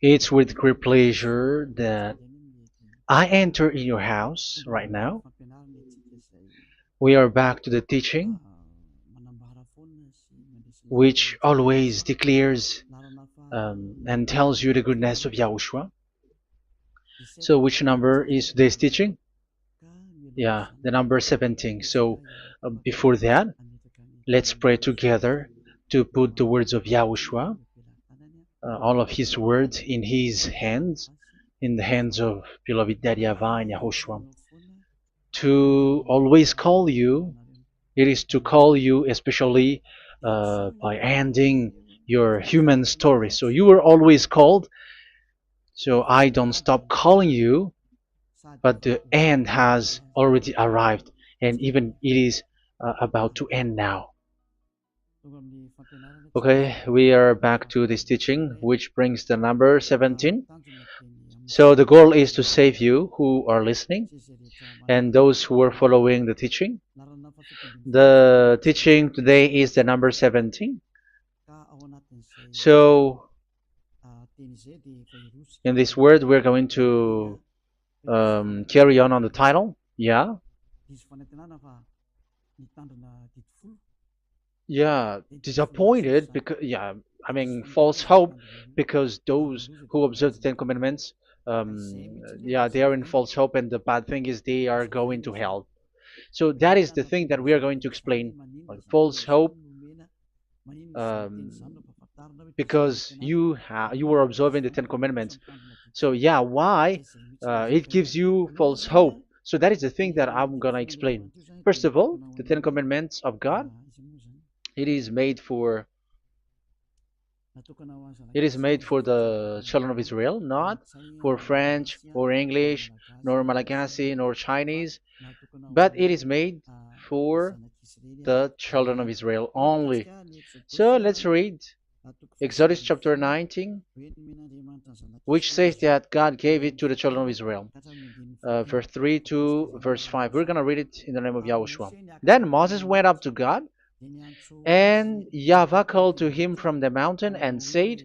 It's with great pleasure that I enter in your house right now. We are back to the teaching, which always declares and tells you the goodness of Yahushua. So, which number is today's teaching? Yeah, the number 17. So, before that, let's pray together to put the words of Yahushua, all of his words, in his hands, in the hands of beloved Daddy YAHVAH and YAHOSHUAH. To always call you, it is to call you especially by ending your human story. So you were always called, so I don't stop calling you, but the end has already arrived, and even it is about to end now. Okay, we are back to this teaching, which brings the number 17. So the goal is to save you who are listening and those who are following the teaching. The teaching today is the number 17. So in this word, we're going to carry on the title. Yeah. Yeah, disappointed because I mean false hope because those who observe the Ten Commandments, they are in false hope, and the bad thing is they are going to hell. So that is the thing that we are going to explain. Like false hope, um, because you were observing the Ten Commandments. So yeah, why it gives you false hope? So that is the thing that I'm gonna explain. First of all, the Ten Commandments of God, it is made for it is made for the children of Israel, not for French or English, nor Malagasy, nor Chinese, but it is made for the children of Israel only. So let's read Exodus chapter 19, which says that God gave it to the children of Israel. Verse 3 to verse 5. We're going to read it in the name of Yahushua. Then Moses went up to God, and YAHVAH called to him from the mountain and said,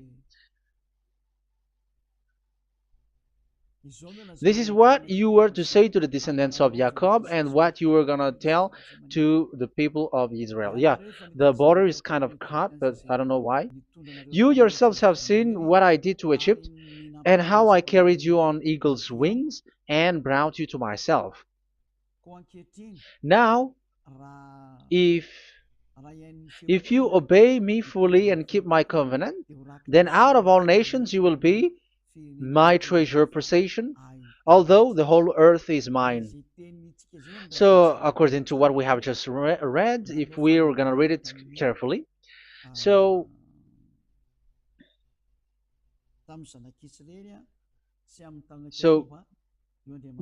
"This is what you were to say to the descendants of Jacob and what you were going to tell to the people of Israel." Yeah, the border is kind of cut, but I don't know why. "You yourselves have seen what I did to Egypt and how I carried you on eagle's wings and brought you to myself. Now, if you obey me fully and keep my covenant, then out of all nations you will be my treasure possession, although the whole earth is mine." So, according to what we have just read, if we are going to read it carefully, so so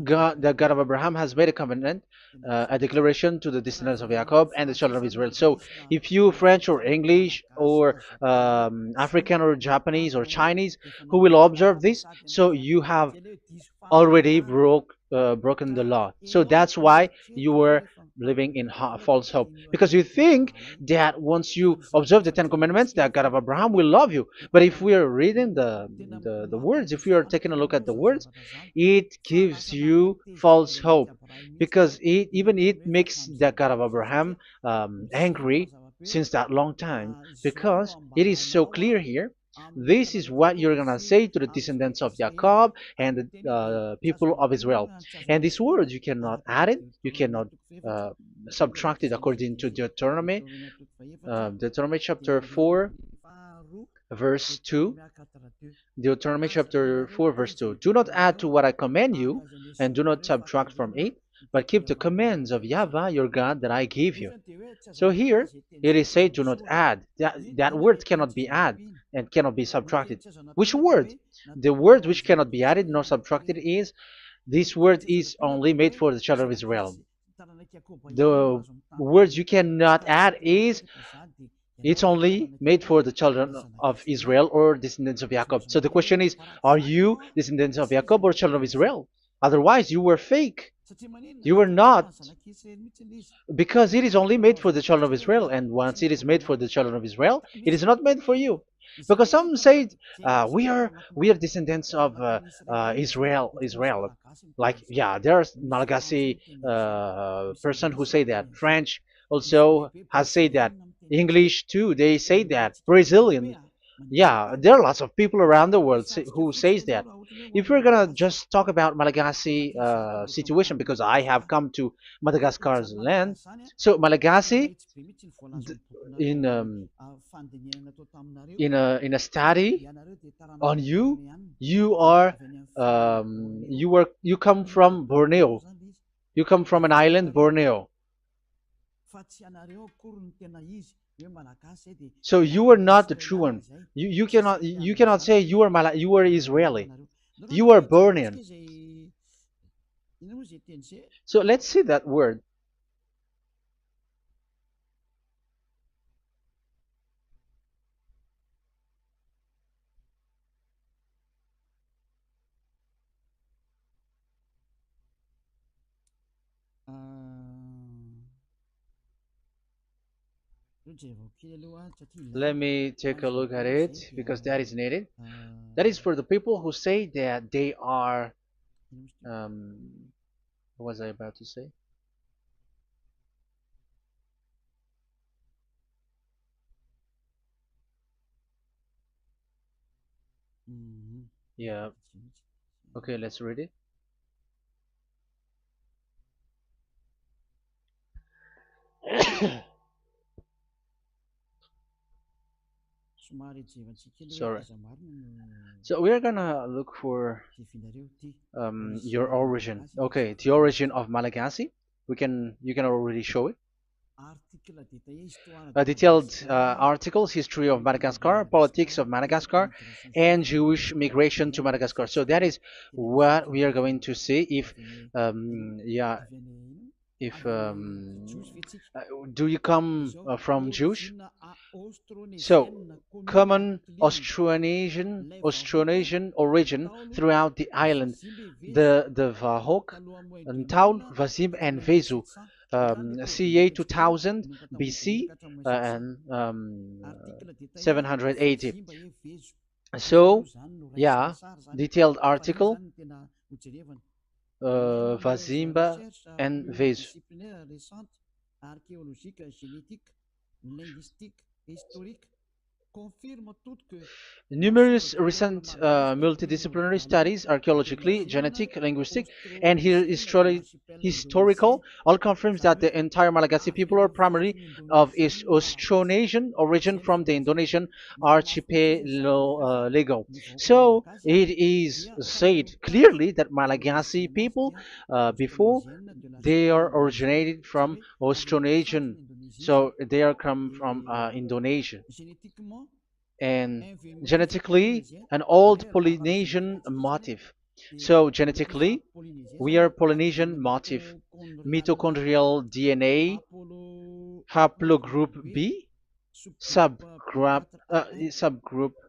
God, the God of Abraham, has made a covenant, a declaration to the descendants of Jacob and the children of Israel. So, if you French or English or African or Japanese or Chinese who will observe this, so you have already broken the law. So that's why you were living in false hope, because you think that once you observe the Ten Commandments, that God of Abraham will love you. But if we are reading the words, if we are taking a look at the words, it gives you false hope, because it makes the God of Abraham angry since that long time, because it is so clear here. This is what you're gonna say to the descendants of Jacob and the people of Israel. And this word, you cannot add it, you cannot uh, subtract it, according to Deuteronomy, Deuteronomy chapter 4, verse 2. Deuteronomy chapter 4, verse 2. "Do not add to what I command you, and do not subtract from it, but keep the commands of YAHVAH your God that I give you." So here it is said, "Do not add." That word cannot be added and cannot be subtracted. Which word? The word which cannot be added nor subtracted is, this word is only made for the children of Israel. The words you cannot add is, it's only made for the children of Israel or descendants of Jacob. So the question is, are you descendants of Jacob or children of Israel? Otherwise, you were fake. You were not, because it is only made for the children of Israel, and once it is made for the children of Israel, it is not made for you. Because some say we are descendants of Israel. Like, yeah, there's Malagasy person who say that. French also has said that. English too, they say that. Brazilian, yeah, there are lots of people around the world who says that. If we're gonna just talk about Malagasy situation, because I have come to Madagascar's land, so Malagasy, in in a study on you, you come from Borneo. You come from an island, Borneo. So you are not the true one. You cannot say you are Israeli. You are Bornean. So let's see that word. Let me take a look at it because that is needed. That is for the people who say that they are. What was I about to say? Yeah. Okay, let's read it. Sorry. So we are gonna look for your origin. Okay, the origin of Malagasy. You can already show it. Detailed articles, history of Madagascar, politics of Madagascar, and Jewish migration to Madagascar. So that is what we are going to see. Yeah, if do you come from Jewish? So, common Austronesian origin throughout the island, the Vahok, Ntaul, Vasim, and Vesu, CA 2000 BC and 780. So, yeah, detailed article, Vazimba and Vesu. Numerous recent multidisciplinary studies, archaeologically, genetic, linguistic, and historical, all confirms that the entire Malagasy people are primarily of Austronesian origin from the Indonesian archipelago. So it is said clearly that Malagasy people, before, they are originated from Austronesian, so they are come from Indonesia, and genetically an old Polynesian motif. So genetically, we are Polynesian motif, mitochondrial DNA, haplogroup B, subgroup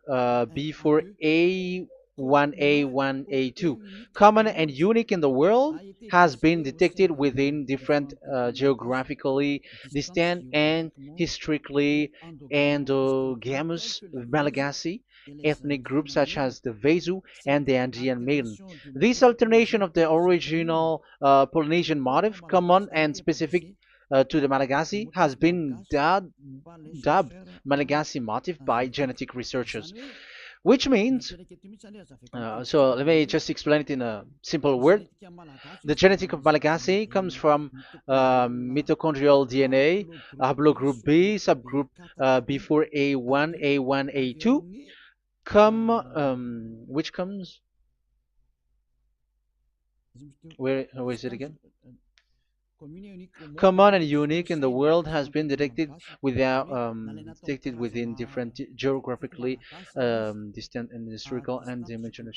B4A1A1A2, common and unique in the world, has been detected within different geographically distant and historically endogamous Malagasy ethnic groups such as the Vesu and the Andean Maiden. This alternation of the original Polynesian motif, common and specific to the Malagasy, has been dubbed Malagasy motif by genetic researchers, which means, so let me just explain it in a simple word. The genetic of Malagasy comes from mitochondrial DNA, haplogroup B, subgroup B4A1, A1, A2, which comes, where is it again? Common and unique in the world, has been detected within different geographically distant and historical and dimensional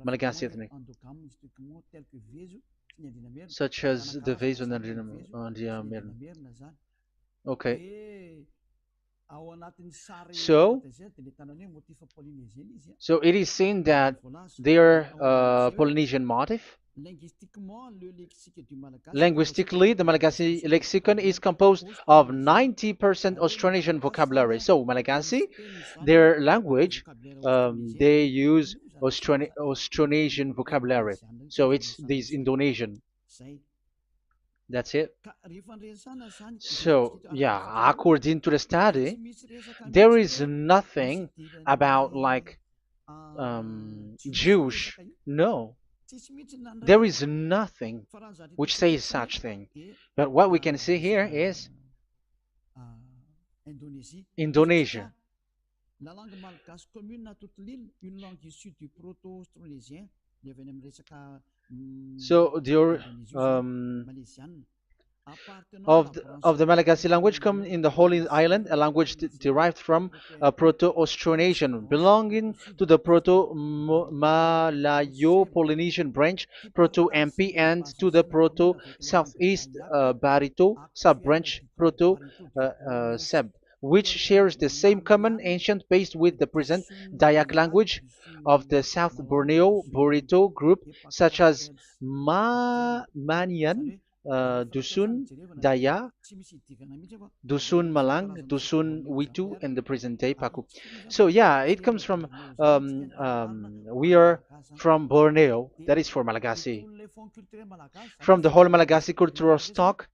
Malagasy ethnic, such as the Vesu and the Okay. So, so it is seen that their Polynesian motif. Linguistically, the Malagasy lexicon is composed of 90% Austronesian vocabulary. So, Malagasy, their language, they use Austronesian vocabulary. So, it's this Indonesian. That's it. So, yeah, according to the study, there is nothing about like Jewish. No, there is nothing which says such thing. But what we can see here is Indonesia. So the of the Malagasy language come in the Holy Island, a language derived from Proto-Austronesian, belonging to the Proto-Malayo-Polynesian branch, Proto-MP, and to the Proto-Southeast Barito sub-branch, Proto-Seb, which shares the same common ancient base with the present Dayak language of the South Borneo Burrito group, such as Manian, Dusun Daya, Dusun Malang, Dusun Witu, and the present day Paku. So yeah, it comes from we are from Borneo. That is for Malagasy. From the whole Malagasy cultural stock,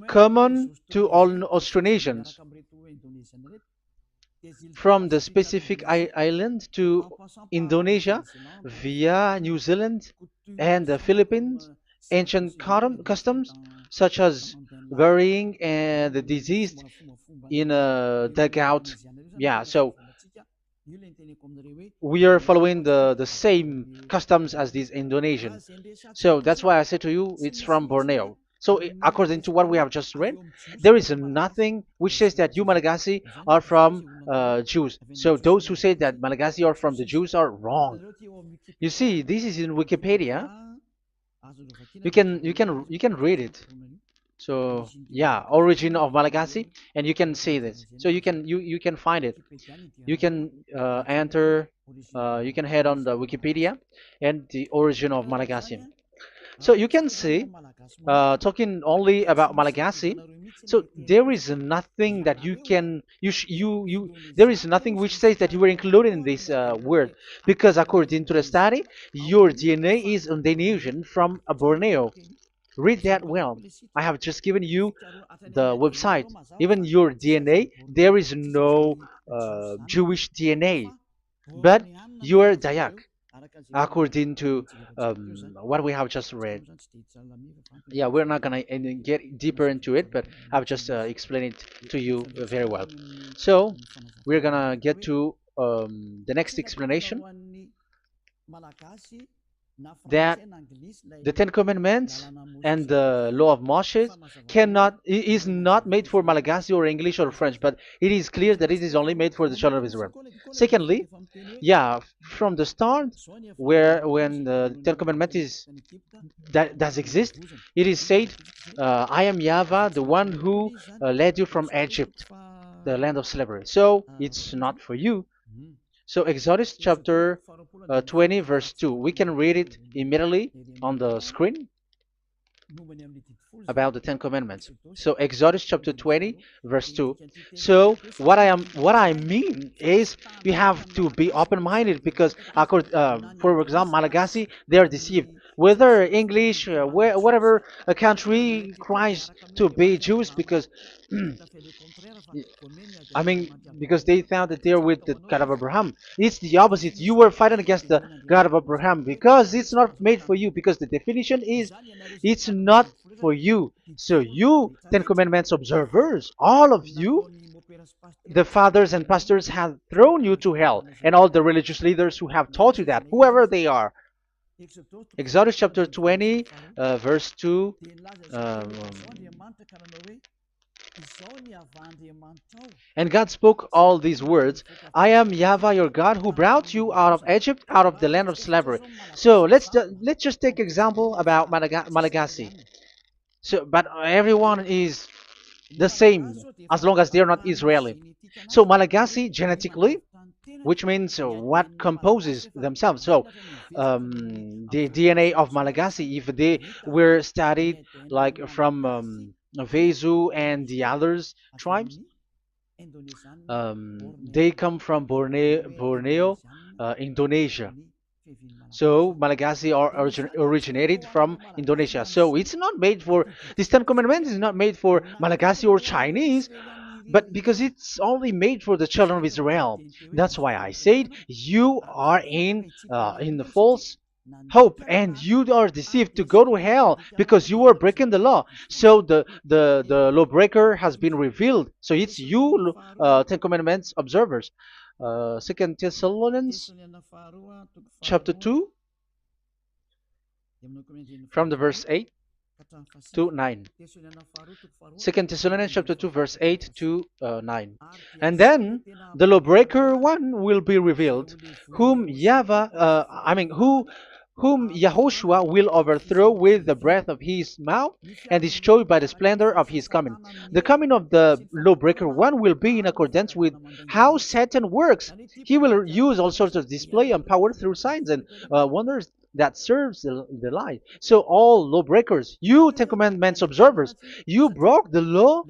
common to all Austronesians, from the specific island to Indonesia via New Zealand and the Philippines. Ancient customs such as burying the deceased in a dugout. Yeah, so we are following the same customs as these Indonesian. So that's why I said to you it's from Borneo. So according to what we have just read, there is nothing which says that you Malagasy are from Jews. So those who say that Malagasy are from the Jews are wrong. You see, this is in Wikipedia. You can read it. So yeah, origin of Malagasy, and you can see this. So you can find it. You can enter. You can head on the Wikipedia and the origin of Malagasy. So you can see, talking only about Malagasy. So there is nothing that you can there is nothing which says that you were included in this word, because according to the study, your DNA is Indonesian from Borneo. Read that well. I have just given you the website. Even your DNA, there is no Jewish DNA, but you are Dayak according to what we have just read. Yeah, we're not gonna get deeper into it, but I've just explained it to you very well. So we're gonna get to the next explanation, that the Ten Commandments and the Law of Moshe is not made for Malagasy or English or French, but it is clear that it is only made for the children of Israel. Secondly, yeah, from the start, where when the Ten Commandments that does exist, it is said, "I am YAHVAH, the one who led you from Egypt, the land of slavery." So it's not for you. So Exodus chapter 20 verse 2. We can read it immediately on the screen about the Ten Commandments. So Exodus chapter 20 verse 2. So what I mean is we have to be open-minded, because for example, Malagasy, they are deceived. Whether English, whatever a country tries to be Jews, because I mean, because they found that they're with the God of Abraham. It's the opposite. You were fighting against the God of Abraham, because it's not made for you. Because the definition is, it's not for you. So you, Ten Commandments observers, all of you, the fathers and pastors have thrown you to hell, and all the religious leaders who have taught you that, whoever they are. Exodus chapter 20, verse 2. And God spoke all these words, "I am YAHVAH your God, who brought you out of Egypt, out of the land of slavery." So let's just take example about Malagasy. So, but everyone is the same as long as they're not Israeli. So Malagasy genetically, which means what composes themselves. So the DNA of Malagasy, if they were studied like from Vezu and the others tribes, they come from Borneo, Indonesia. So Malagasy are originated from Indonesia. So it's not made for, this Ten Commandments is not made for Malagasy or Chinese, but because it's only made for the children of Israel. That's why I said you are in the false hope and you are deceived to go to hell because you are breaking the law. So the lawbreaker has been revealed. So it's you, Ten Commandments observers. Second Thessalonians chapter 2 from the verse 8 to 9. Second Thessalonians chapter 2 verse 8 to 9. And then the lawbreaker one will be revealed, whom Yahushua will overthrow with the breath of his mouth and destroy by the splendor of his coming. The coming of the lawbreaker one will be in accordance with how Satan works. He will use all sorts of display and power through signs and wonders that serves the lie. So all lawbreakers, you Ten Commandments observers, you broke the law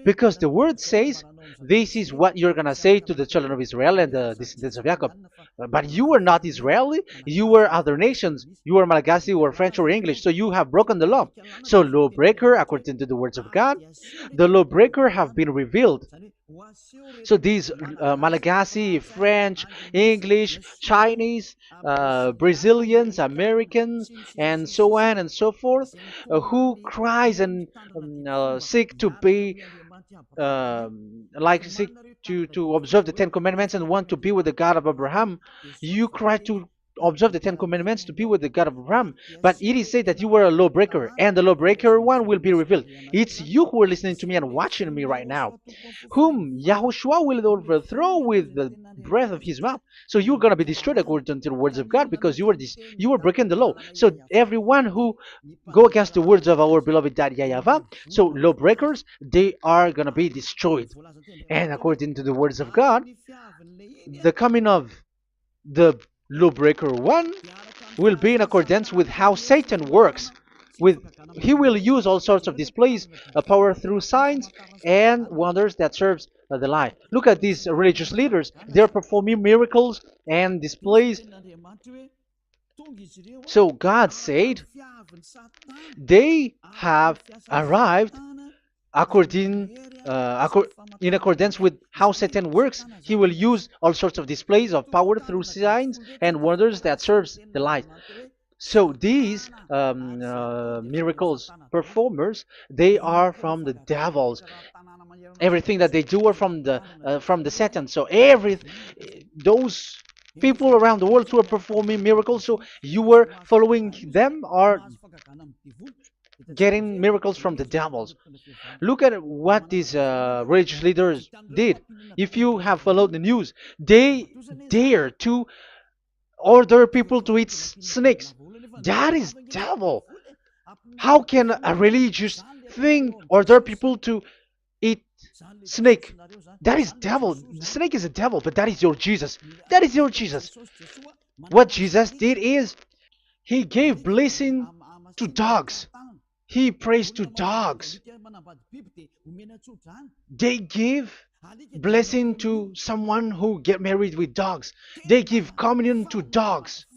because the word says this is what you're going to say to the children of Israel and the descendants of Jacob. But you were not Israeli, you were other nations, you were Malagasy or French or English, so you have broken the law. So lawbreaker, according to the words of God, the lawbreaker have been revealed. So these Malagasy, French, English, Chinese, Brazilians, Americans, and so on and so forth, who cries and seek to be seek to observe the Ten Commandments and want to be with the God of Abraham. You cry to observe the Ten Commandments to be with the God of Abraham, but it is said that you were a lawbreaker, and the lawbreaker one will be revealed. It's you who are listening to me and watching me right now, whom Yahushua will overthrow with the breath of his mouth. So you're going to be destroyed according to the words of God because you were breaking the law. So everyone who go against the words of our beloved Dad YAHVAH, so lawbreakers, they are going to be destroyed. And according to the words of God, the coming of the lawbreaker one will be in accordance with how Satan works. He will use all sorts of displays, power through signs and wonders that serves the lie. Look at these religious leaders. They're performing miracles and displays. So God said they have arrived in accordance with how Satan works. He will use all sorts of displays of power through signs and wonders that serves the light. So these miracles performers, they are from the devils. Everything that they do are from the Satan. So those people around the world who are performing miracles, so you were following them, are getting miracles from the devils. Look at what these religious leaders did. If you have followed the news, they dare to order people to eat snakes. That is devil. How can a religious thing order people to eat snake? That is devil. The snake is a devil, but that is your Jesus. That is your Jesus. What Jesus did is he gave blessing to dogs. He prays to dogs. They give blessing to someone who get married with dogs. They give communion to dogs.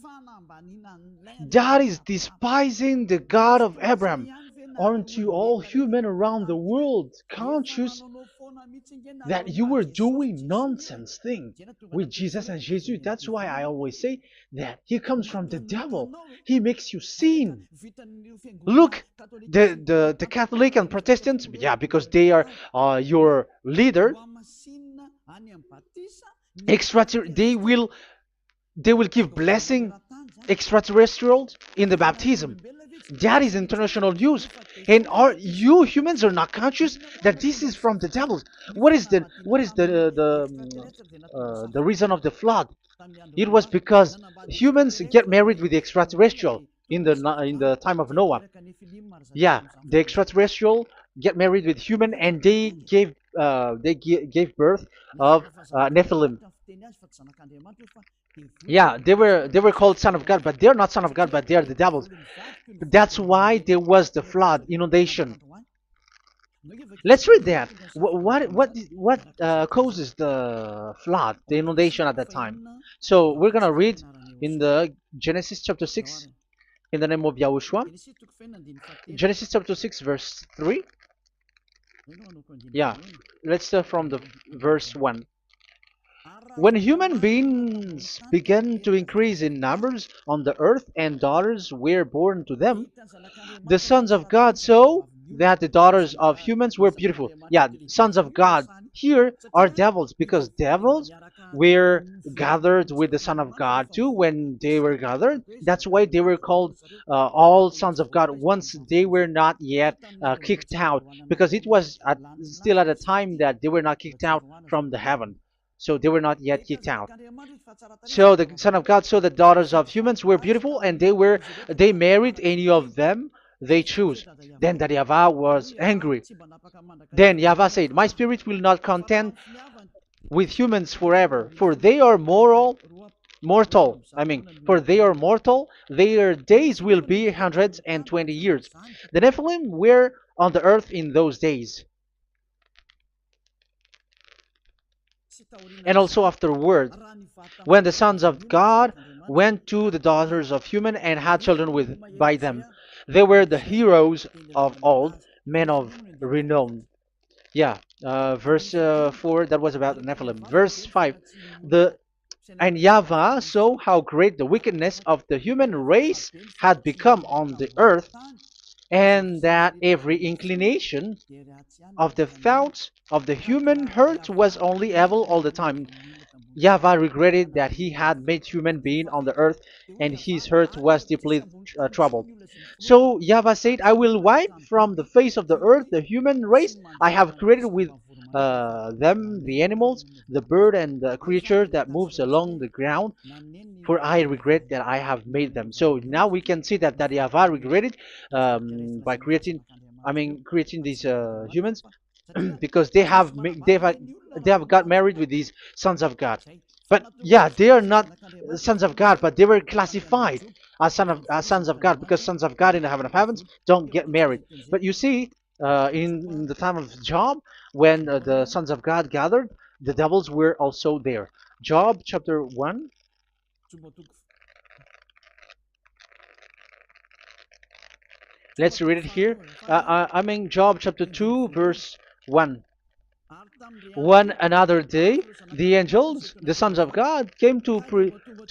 That is despising the God of Abraham. Aren't you all human around the world conscious that you were doing nonsense thing with Jesus and Jesus? That's why I always say that he comes from the devil. He makes you sin. Look, the Catholic and Protestants, yeah, because they are your leader. They will give blessing extraterrestrials in the baptism. That is international news, and you humans are not conscious that this is from the devil. What is the reason of the flood? It was because humans get married with the extraterrestrial in the time of Noah. Yeah, the extraterrestrial get married with human, and they gave birth of Nephilim. Yeah, they were called son of God, but they're not son of God, but they're the devils. That's why there was the flood, inundation. Let's read that. What causes the flood, the inundation at that time? So we're gonna read in the Genesis chapter 6 in the name of Yahushua. Genesis chapter 6 verse 3. Yeah, let's start from the verse 1. When human beings began to increase in numbers on the earth and daughters were born to them, the sons of God saw that the daughters of humans were beautiful. Yeah, sons of God here are devils, because devils were gathered with the Son of God too when they were gathered. That's why they were called all sons of God once they were not yet kicked out, because it was still at a time that they were not kicked out from the heaven. So they were not yet kicked out. So the Son of God saw the daughters of humans were beautiful, and they married any of them they choose. Then that YAHVAH was angry. Then YAHVAH said, "My spirit will not contend with humans forever, for they are mortal. For they are mortal. Their days will be 120 years. The Nephilim were on the earth in those days, and also afterward, when the sons of God went to the daughters of human and had children with by them. They were the heroes of old, men of renown." Yeah, verse 4, that was about the Nephilim. Verse 5, the and YAHVAH saw how great the wickedness of the human race had become on the earth, and that every inclination of the thoughts of the human heart was only evil all the time. YAHVAH regretted that he had made human being on the earth, and his heart was deeply troubled. So YAHVAH said, "I will wipe from the face of the earth the human race I have created, with them the animals, the bird, and the creature that moves along the ground, for I regret that I have made them." So now we can see that YAHVAH regretted by creating these humans, because they have got married with these sons of God. But yeah, they are not sons of God, but they were classified as sons of God, because sons of God in the heaven of heavens don't get married. But you see, in the time of Job, when the sons of God gathered, the devils were also there. Job chapter 1. Let's read it here. Job chapter 2, verse 1. One another day, the angels, the sons of God, came to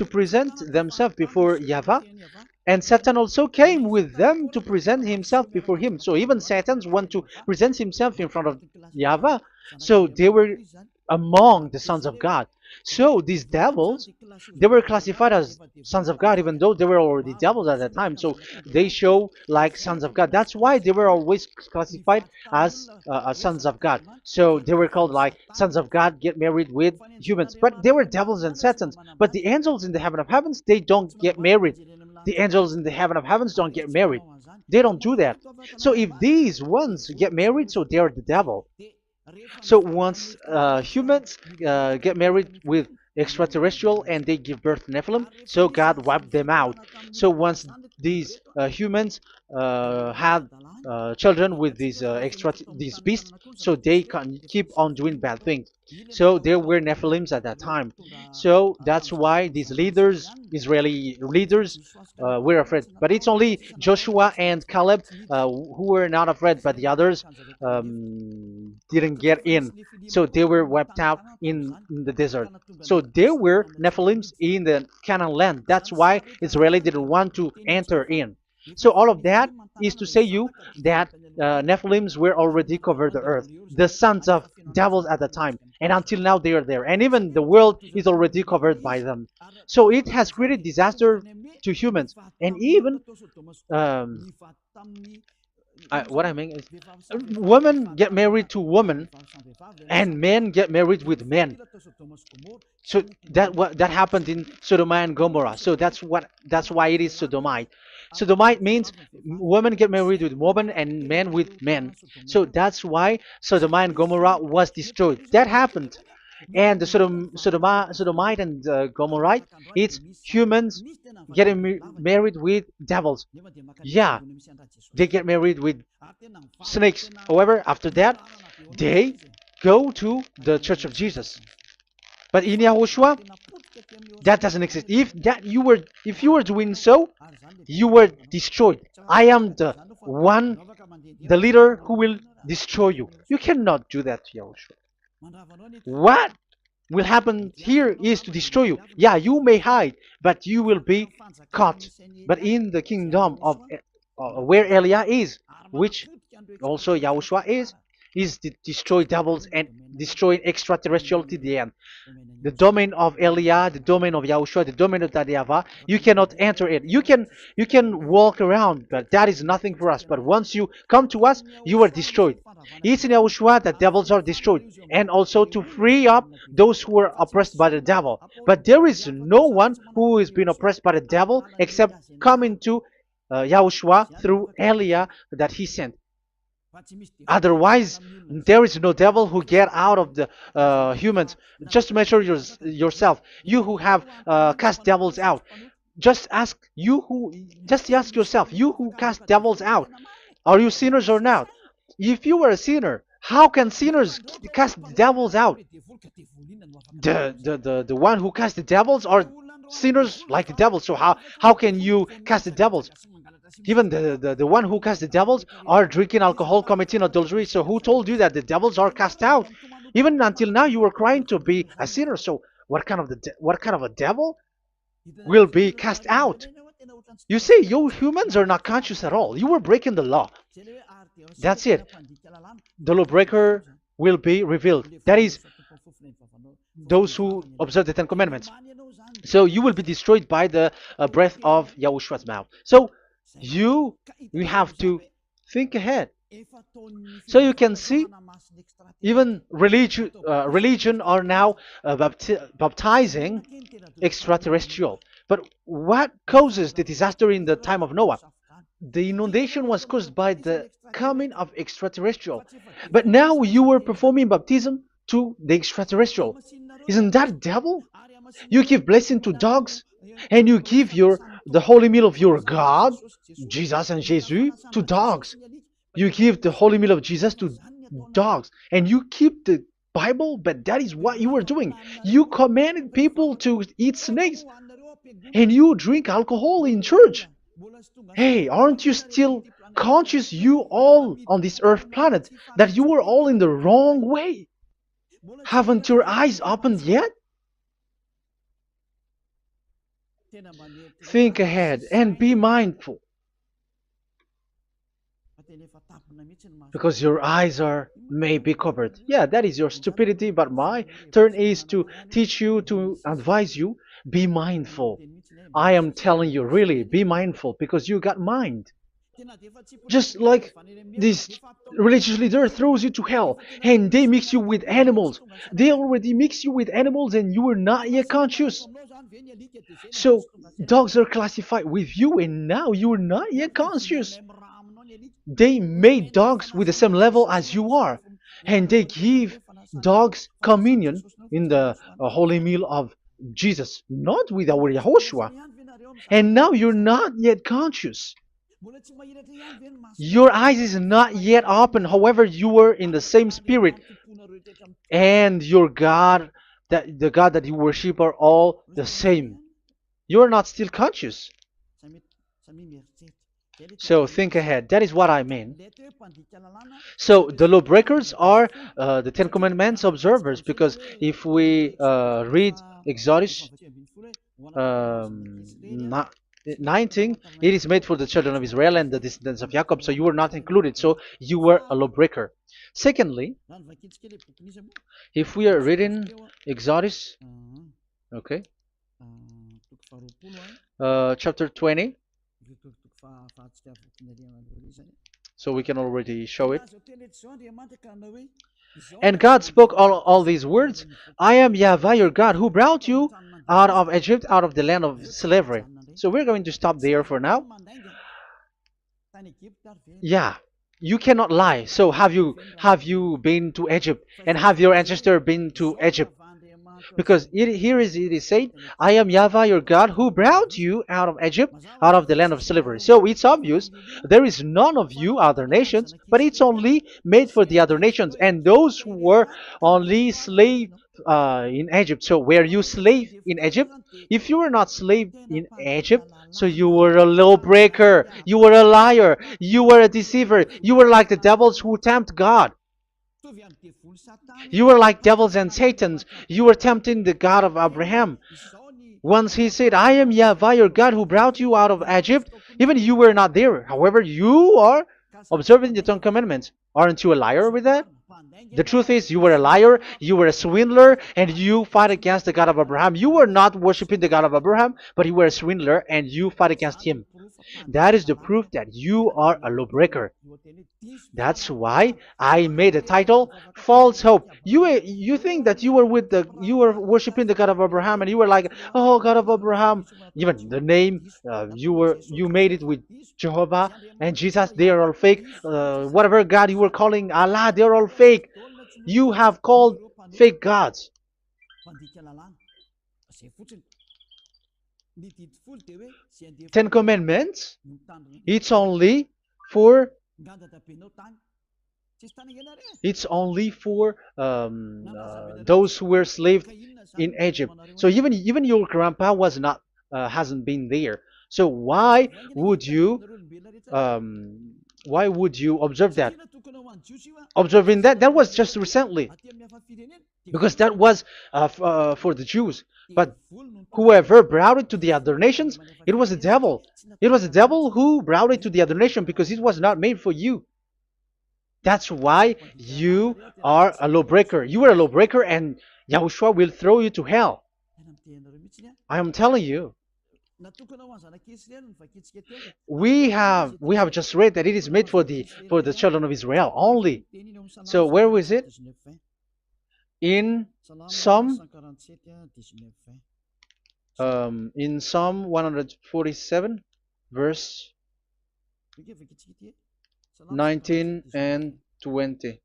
present themselves before YAHVAH, and Satan also came with them to present himself before him. So even Satan's want to present himself in front of YAHVAH. So they were among the sons of God. So these devils, they were classified as sons of God, even though they were already devils at that time. So they show like sons of God. That's why they were always classified as sons of God. So they were called like sons of God get married with humans. But they were devils and satans. But the angels in the heaven of heavens, they don't get married. The angels in the heaven of heavens don't get married. They don't do that. So if these ones get married, so they are the devil. So once humans get married with extraterrestrial and they give birth to Nephilim, so God wiped them out. So once these humans had children with these beasts, so they can keep on doing bad things. So there were Nephilims at that time. So that's why these leaders, Israeli leaders, were afraid. But it's only Joshua and Caleb who were not afraid, but the others didn't get in. So they were wiped out in the desert. So there were Nephilims in the Canaan land. That's why Israeli didn't want to enter in. So all of that is to say you that Nephilims were already covered the earth, the sons of devils at the time, and until now they are there, and even the world is already covered by them. So it has created disaster to humans, and even um, What I mean is, women get married to women, and men get married with men. So that happened in Sodom and Gomorrah. So that's why it is sodomite. Sodomite means women get married with women and men with men. So that's why Sodom and Gomorrah was destroyed. That happened, and the Sodomite and Gomorrite, it's humans getting married with devils. Yeah, they get married with snakes. However, after that, they go to the Church of Jesus. But in Yahushua, that doesn't exist. If you were doing so, you were destroyed. I am the one, the leader who will destroy you. You cannot do that to Yahushua. What will happen here is to destroy you. Yeah, you may hide, but you will be caught. But in the kingdom of where Elia is, which also Yahushua is to destroy devils and destroy extraterrestrial to the end. The domain of Elia, the domain of Yahushua, the domain of YAHVAH, you cannot enter it. You can walk around, but that is nothing for us. But once you come to us, you are destroyed. It's in Yahushua that devils are destroyed, and also to free up those who are oppressed by the devil. But there is no one who is being oppressed by the devil except coming to Yahushua through Elia that he sent. Otherwise, there is no devil who get out of the humans. Just measure yourself. You who have cast devils out. Just ask yourself, you who cast devils out, are you sinners or not? If you were a sinner, how can sinners cast devils out? The one who cast the devils are sinners like the devils. So how can you cast the devils? Even the one who cast the devils are drinking alcohol, committing adultery. So who told you that the devils are cast out? Even until now, you were crying to be a sinner. So what kind of a devil will be cast out? You see, you humans are not conscious at all. You were breaking the law. That's it. The lawbreaker will be revealed. That is, those who observe the Ten Commandments. So you will be destroyed by the breath of Yahushua's mouth. So you have to think ahead. So you can see, even religion are now baptizing extraterrestrial. But what causes the disaster in the time of Noah? The inundation was caused by the coming of extraterrestrial. But now you are performing baptism to the extraterrestrial. Isn't that devil? You give blessing to dogs, and you give the holy meal of your God, Jesus and Jesus, to dogs. You give the holy meal of Jesus to dogs, and you keep the Bible, but that is what you were doing. You commanded people to eat snakes, and you drink alcohol in church. Hey, aren't you still conscious, you all on this earth planet, that you were all in the wrong way? Haven't your eyes opened yet? Think ahead and be mindful, because your eyes are maybe covered. Yeah, that is your stupidity, but my turn is to teach you, to advise you. Be mindful. I am telling you, really, be mindful, because you got mind. Just like this religious leader throws you to hell, and they mix you with animals. They already mix you with animals, and you are not yet conscious. So dogs are classified with you, and now you are not yet conscious. They made dogs with the same level as you are, and they give dogs communion in the holy meal of Jesus, not with our Yahushua. And now you're not yet conscious. Your eyes is not yet open. However, you were in the same spirit, and your God, that the God that you worship, are all the same. You are not still conscious. So think ahead. That is what I mean. So the lawbreakers are the Ten Commandments observers, because if we read Exodus 19, it is made for the children of Israel and the descendants of Jacob. So you were not included. So you were a lawbreaker. Secondly, if we are reading Exodus, okay, chapter 20. So we can already show it. And God spoke all these words. I am Yahweh your God who brought you out of Egypt, out of the land of slavery. So we're going to stop there for now. Yeah, you cannot lie. So have you been to Egypt, and have your ancestor been to Egypt? Because it is said, I am Yahweh your God who brought you out of Egypt, out of the land of slavery. So it's obvious there is none of you other nations, but it's only made for the other nations and those who were only slave in Egypt. So were you slave in Egypt? If you were not slave in Egypt, so you were a lawbreaker, you were a liar, you were a deceiver, you were like the devils who tempt God. You were like devils and satans. You were tempting the God of Abraham. Once he said, I am Yahweh your God who brought you out of Egypt, even you were not there. However, you are observing the Ten Commandments. Aren't you a liar with that? The truth is, you were a liar, you were a swindler, and you fight against the God of Abraham. You were not worshiping the God of Abraham, but you were a swindler and you fight against him. That is the proof that you are a lawbreaker. That's why I made a title, False Hope. You think that you were worshiping the God of Abraham and you were like, oh God of Abraham. Even the name you made it with Jehovah and Jesus, they are all fake. Whatever God you were calling Allah, they're all fake. You have called fake gods. Ten Commandments, it's only for those who were slaves in Egypt. So even your grandpa was not hasn't been there. So why would you observe that? Observing that was just recently, because that was for the Jews. But whoever brought it to the other nations, it was the devil. It was the devil who brought it to the other nation because it was not made for you. That's why you are a lawbreaker. You are a lawbreaker, and Yahushua will throw you to hell. I am telling you. We have just read that it is made for the children of Israel only. So where was it? In Psalm 147, verse 19 and 20.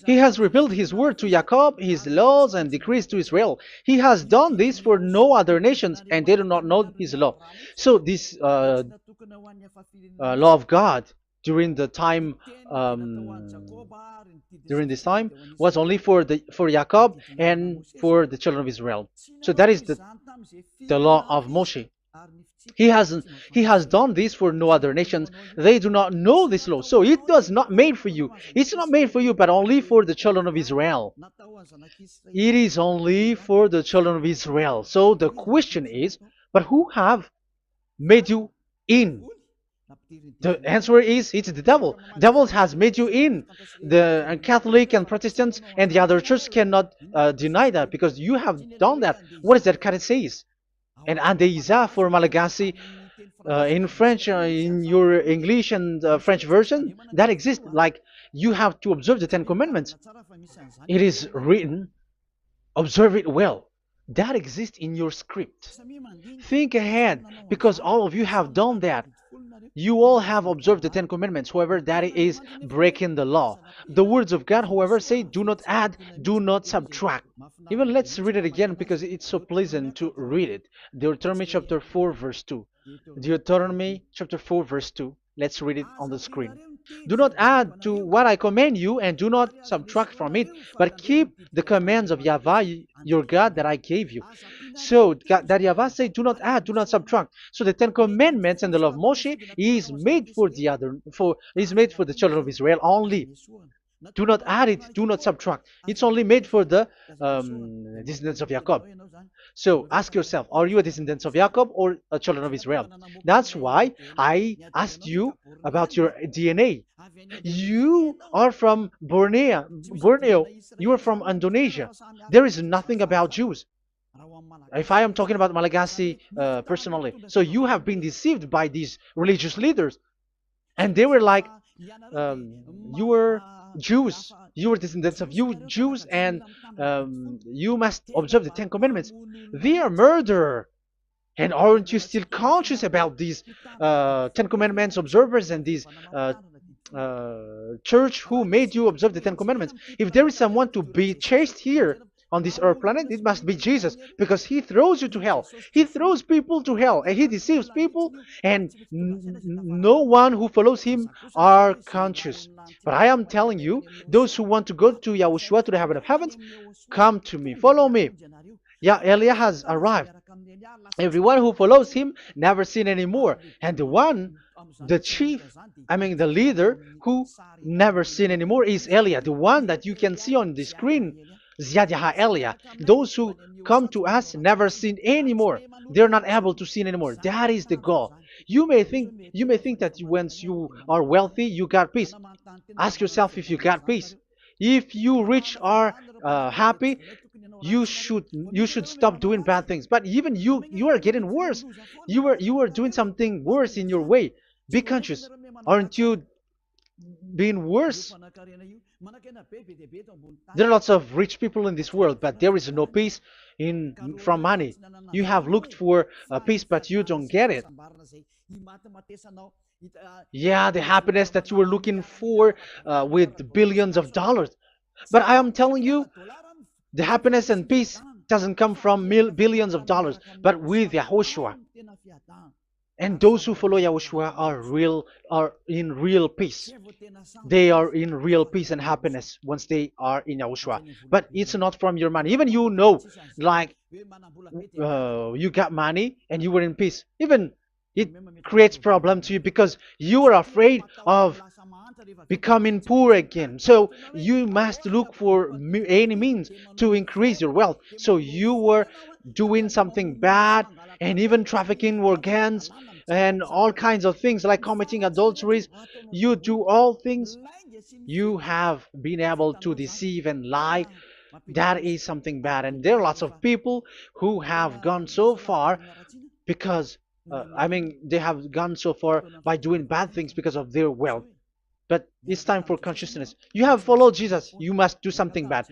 He has revealed his word to Jacob, his laws and decrees to Israel. He has done this for no other nations, and they do not know his law. So this law of God during the time during this time was only for Jacob and for the children of Israel. So that is the law of Moshe. He has done this for no other nations. They do not know this law. So it was not made for you. It's not made for you, but only for the children of Israel. It is only for the children of Israel. So the question is, but who have made you in? The answer is, it's the devil. Devil has made you in. The Catholic and Protestants and the other church cannot deny that, because you have done that. What is that it says? And Andeisa for Malagasy, in French, in your English and French version, that exists. Like, you have to observe the Ten Commandments. It is written, observe it well. That exists in your script. Think ahead, because all of you have done that. You all have observed the Ten Commandments. However, that is breaking the law. The words of God, however, say, do not add, do not subtract. Even let's read it again, because it's so pleasant to read it. Deuteronomy chapter 4, verse 2. Deuteronomy chapter 4, verse 2. Let's read it on the screen. Do not add to what I command you, and do not subtract from it, but keep the commands of Yahweh, your God, that I gave you. So that Yahweh said, do not add, do not subtract. So the Ten Commandments and the law of Moshe is made for the children of Israel only. Do not add it, do not subtract. It's only made for the descendants of Jacob. So ask yourself, are you a descendant of Jacob or a children of Israel? That's why I asked you about your DNA. You are from Borneo. You are from Indonesia. There is nothing about Jews. If I am talking about Malagasy personally, so you have been deceived by these religious leaders, and they were like, you were Jews, you were descendants of you Jews, and you must observe the Ten Commandments. They are murderer. And aren't you still conscious about these Ten Commandments observers and these church who made you observe the Ten Commandments? If there is someone to be chased here on this earth planet, it must be Jesus, because he throws you to hell. He throws people to hell, and he deceives people, and no one who follows him are conscious. But I am telling you, those who want to go to Yahushua, to the heaven of heavens, come to me, follow me. Yeah, Eliah has arrived. Everyone who follows him never sin anymore. And the chief, the leader who never sin anymore is Eliah, the one that you can see on the screen. Ziyadah Eliah. Those who come to us never sin anymore. They're not able to sin anymore. That is the goal. You may think that once you are wealthy, you got peace. Ask yourself if you got peace. If you rich are happy, you should stop doing bad things. But even you are getting worse. You are doing something worse in your way. Be conscious. Aren't you being worse? There are lots of rich people in this world, but there is no peace from money. You have looked for peace, but you don't get it. Yeah, the happiness that you were looking for with billions of dollars. But I am telling you, the happiness and peace doesn't come from billions of dollars, but with Yahushua. And those who follow Yahushua are in real peace. They are in real peace and happiness once they are in Yahushua. But it's not from your money. Even like you got money and you were in peace. Even it creates problem to you because you are afraid of becoming poor again. So you must look for any means to increase your wealth. So you were doing something bad and even trafficking organs and all kinds of things like committing adulteries. You do all things. You have been able to deceive and lie. That is something bad. And there are lots of people who have gone so far because they have gone so far by doing bad things because of their wealth. But it's time for consciousness. You have followed Jesus, you must do something bad.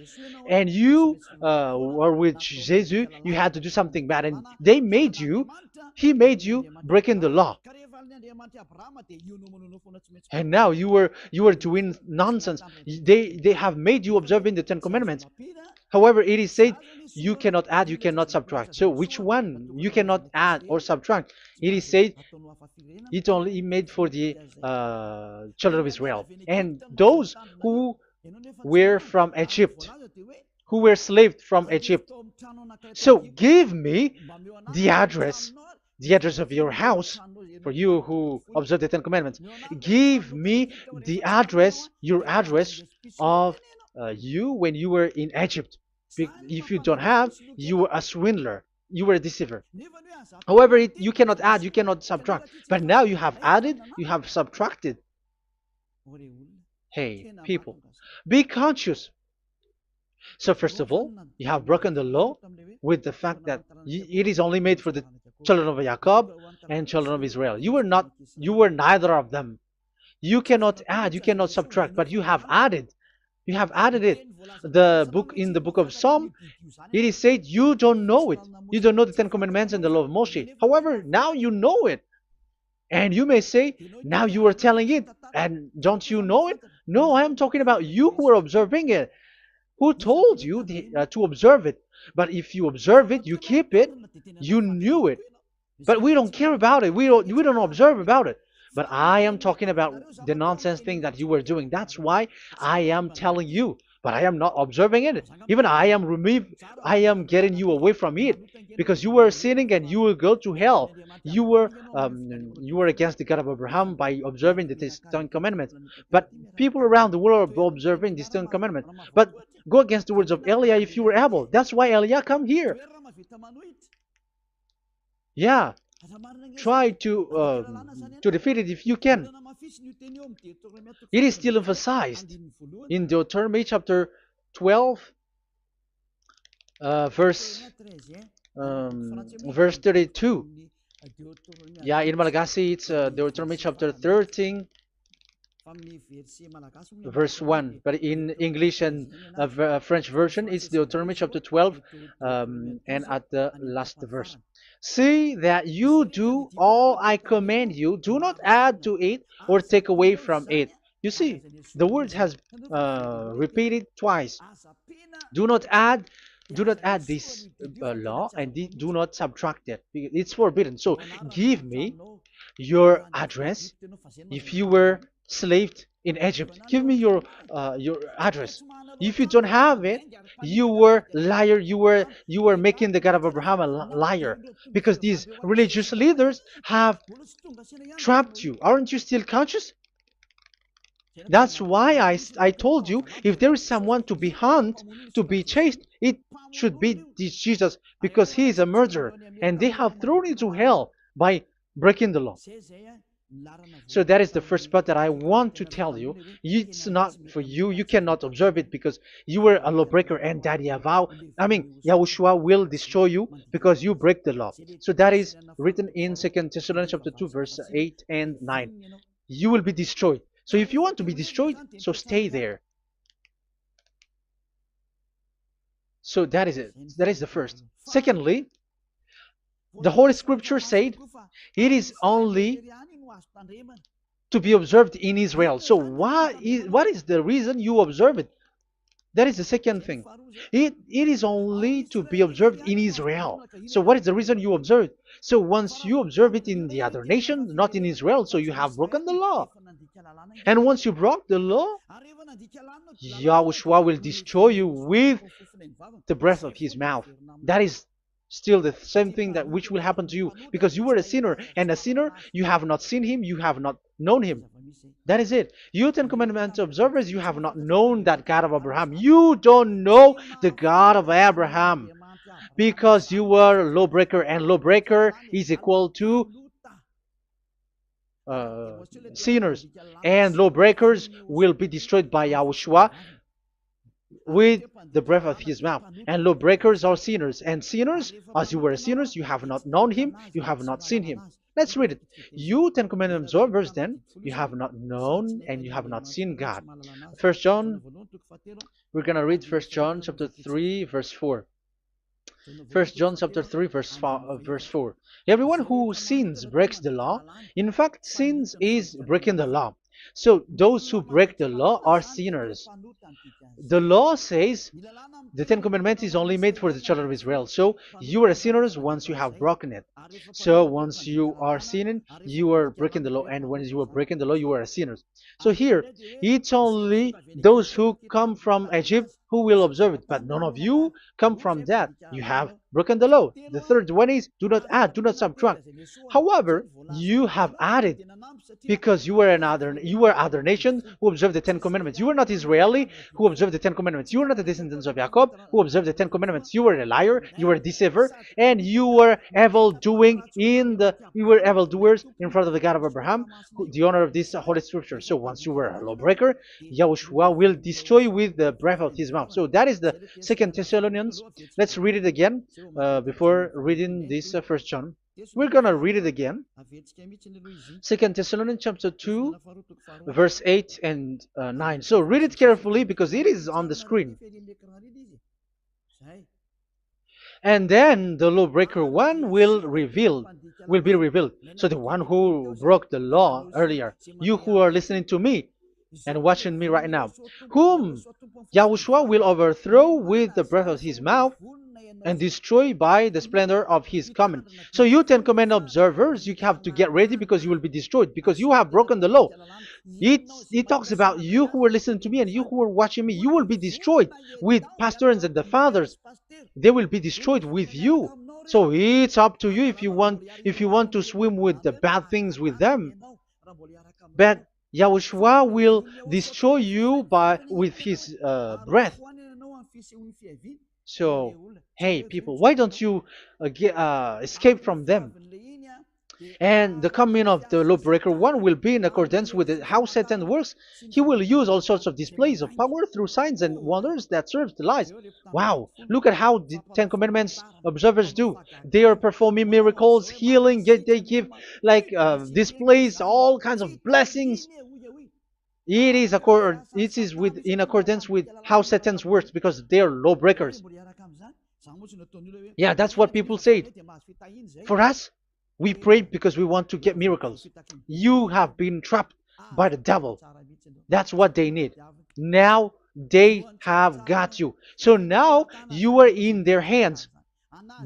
And you were with Jesus, you had to do something bad. And he made you breaking the law. And now you were doing nonsense. They have made you observing the Ten Commandments. However, it is said you cannot add, you cannot subtract. So which one you cannot add or subtract? It is said it only made for the children of Israel and those who were from Egypt, who were slaves from Egypt. So give me the address of your house, for you who observe the Ten Commandments. Give me the address, your address of you when you were in Egypt. If you don't have, you were a swindler, you were a deceiver. However, you cannot add, you cannot subtract. But now you have added, you have subtracted. Hey, people, be conscious. So first of all, you have broken the law with the fact that it is only made for the children of Jacob and children of Israel. You were neither of them. You cannot add, you cannot subtract, but you have added. You have added it. In the book of Psalm, it is said you don't know it. You don't know the Ten Commandments and the law of Moshe. However, now you know it. And you may say, now you are telling it, and don't you know it? No, I am talking about you who are observing it. Who told you to observe it? But if you observe it, you keep it, you knew it. But we don't care about it. We don't observe about it. But I am talking about the nonsense thing that you were doing. That's why I am telling you. But I am not observing it. Even I am getting you away from it. Because you were sinning and you will go to hell. You were against the God of Abraham by observing the Ten Commandments. But people around the world are observing the Ten Commandments. But go against the words of Eliah if you were able. That's why Eliah come here. Yeah. Try to defeat it if you can. It is still emphasized in Deuteronomy chapter 12, verse verse 32. Yeah, in Malagasy it's Deuteronomy chapter 13, verse 1. But in English and French version, it's Deuteronomy chapter 12, and at the last verse. See that you do all I command you. Do not add to it or take away from it. You see, the word has repeated twice. Do not add, do not add this law, and do not subtract it. It's forbidden. So give me your address. If you were slaved in Egypt, give me your address. If you don't have it, you were liar. You were making the God of Abraham a liar, because these religious leaders have trapped you. Aren't you still conscious? That's why I told you, if there is someone to be hunted, to be chased, it should be this Jesus, because he is a murderer and they have thrown him to hell by breaking the law. So that is the first part that I want to tell you. It's not for you. You cannot observe it because you were a lawbreaker, and that Yahushua will destroy you because you break the law. So that is written in 2 Thessalonians chapter 2, verse 8 and 9. You will be destroyed. So if you want to be destroyed, so stay there. So that is it. That is the first. Secondly, the Holy Scripture said it is only to be observed in Israel. So what is the reason you observe it? That is the second thing. It is only to be observed in Israel. So what is the reason you observe it? So once you observe it in the other nation, not in Israel, so you have broken the law. And once you broke the law, Yahushua will destroy you with the breath of his mouth. That is still the same thing that which will happen to you, because you were a sinner, and a sinner, you have not seen him, you have not known him. That is it. You Ten Commandments observers, you have not known that God of Abraham. You don't know the God of Abraham because you were a lawbreaker, and lawbreaker is equal to sinners, and lawbreakers will be destroyed by Yahushua with the breath of his mouth. And lawbreakers are sinners, and sinners, as you were sinners, you have not known him, you have not seen him. Let's read it. You Ten Commandments observers, then, you have not known and you have not seen God. First John, we're going to read 1 John chapter 3, verse 4. 1 John chapter 3, verse 4. Everyone who sins breaks the law. In fact, sins is breaking the law. So those who break the law are sinners. The law says the Ten Commandments is only made for the children of Israel. So you are sinners once you have broken it. So once you are sinning, you are breaking the law. And when you are breaking the law, you are a sinner. So here, it's only those who come from Egypt who will observe it. But none of you come from that. You have broken the law. The third one is do not add, do not subtract. However, you have added because you were other nation who observed the Ten Commandments. You were not Israeli who observed the Ten Commandments. You were not the descendants of Jacob who observed the Ten Commandments. You were a liar, you were a deceiver, and you were evildoers in front of the God of Abraham, the honor of this Holy Scripture. So once you were a lawbreaker, Yahushua will destroy you with the breath of his mouth. So that is the 2 Thessalonians. Let's read it again before reading this 1 John. We're going to read it again. 2 Thessalonians chapter 2, verse 8 and 9. So read it carefully because it is on the screen. And then the lawbreaker one will be revealed. So the one who broke the law earlier, you who are listening to me and watching me right now, whom Yahushua will overthrow with the breath of his mouth and destroy by the splendor of his coming. So you Ten Commandment observers, you have to get ready because you will be destroyed, because you have broken the law. It talks about you who are listening to me and you who are watching me. You will be destroyed with pastors and the fathers. They will be destroyed with you. So it's up to you if you want to swim with the bad things with them. But Yahushua will destroy you with his breath. So, hey people, why don't you escape from them? And the coming of the lawbreaker one will be in accordance with how Satan works. He will use all sorts of displays of power through signs and wonders that serve the lies. Wow, look at how the Ten Commandments observers do. They are performing miracles, healing, yet they give like displays, all kinds of blessings. It is in accordance with how Satan's works because they are lawbreakers. Yeah, that's what people say. For us, we pray because we want to get miracles. You have been trapped by the devil. That's what they need. Now they have got you. So now you are in their hands.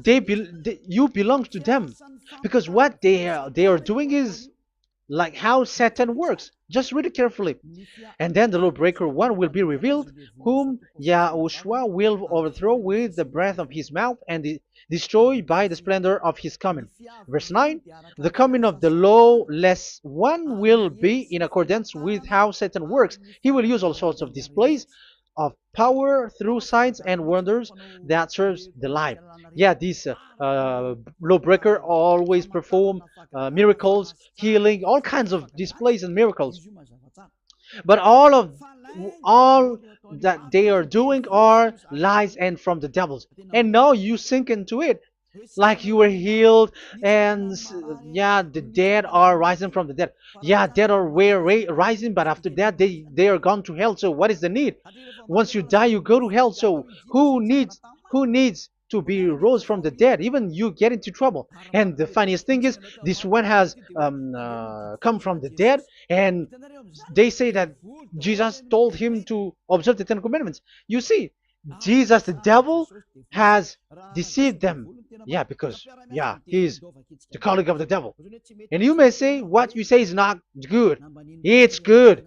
You belong to them because what they are doing is like how Satan works. Just read it carefully. And then the lawbreaker one will be revealed, whom YAHOSHUAH will overthrow with the breath of his mouth and destroy by the splendor of his coming. Verse 9, the coming of the lawless one will be in accordance with how Satan works. He will use all sorts of displays of power through signs and wonders that serves the lie. Yeah, these lawbreaker always perform miracles, healing, all kinds of displays and miracles. But all that they are doing are lies and from the devils. And now you sink into it like you were healed and yeah, the dead are rising from the dead. Yeah, dead are rising, but after that they are gone to hell. So what is the need? Once you die you go to hell. So who needs to be rose from the dead? Even you get into trouble. And the funniest thing is this one has come from the dead, and they say that Jesus told him to observe the Ten Commandments. You see, Jesus, the devil, has deceived them. Yeah, because, yeah, he's the colleague of the devil. And you may say, what you say is not good. It's good.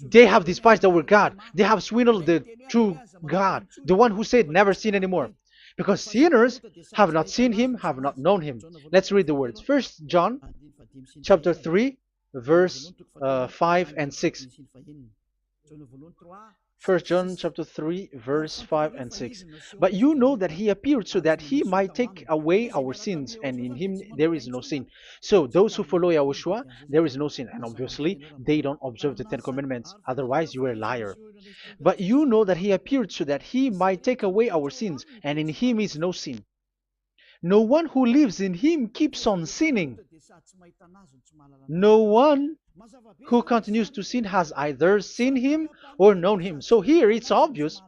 They have despised our God. They have swindled the true God, the one who said, never sin anymore. Because sinners have not seen him, have not known him. Let's read the words. First John chapter 3, verse 5 and 6. 1 John chapter 3, verse 5 and 6. But you know that he appeared so that he might take away our sins, and in him there is no sin. So those who follow YAHOSHUAH, there is no sin. And obviously, they don't observe the Ten Commandments. Otherwise, you are a liar. But you know that he appeared so that he might take away our sins, and in him is no sin. No one who lives in him keeps on sinning. No one who continues to sin has either seen him or known him. So here it's obvious.